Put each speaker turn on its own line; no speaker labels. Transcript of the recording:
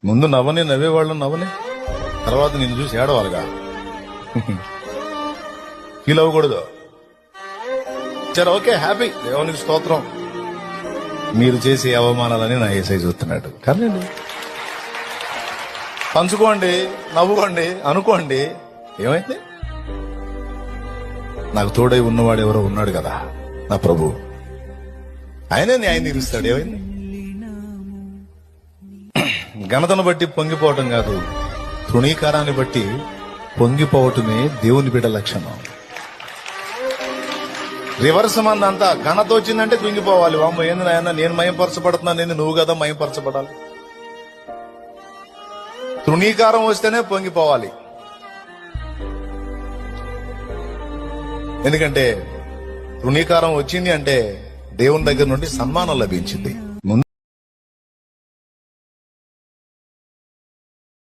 ముందు నవ్వేవాళ్ళు నవ్వని, తర్వాత నిన్ను చూసి ఏడవాలిగా. ఫీల్ అవ్వకూడదు. సరే, ఓకే, హ్యాపీ, దేవునికి స్తోత్రం. మీరు చేసే అవమానాలని నా యేసయ్య చూస్తున్నాడు. కానీ పంచుకోండి, నవ్వుకోండి, అనుకోండి. ఏమైంది? నాకు తోడై ఉన్నవాడు ఎవరో ఉన్నాడు కదా, నా ప్రభు. ఆయనే న్యాయం తీరుస్తాడు. ఏమైంది? ఘనతను బట్టి పొంగిపోవటం కాదు, తృణీకారాన్ని బట్టి పొంగిపోవటమే దేవుని బిడ్డ లక్షణం. రివర్స్ మంది అంతా ఘనత వచ్చిందంటే కృంగిపోవాలి. వామ్మ, ఏంది నాయన, నేను మయంపరచబడుతున్నాను, ఏంది నువ్వు కదా మయంపరచబడాలి. తృణీకారం వస్తేనే పొంగిపోవాలి. ఎందుకంటే తృణీకారం వచ్చింది అంటే దేవుని దగ్గర నుండి సన్మానం లభించింది.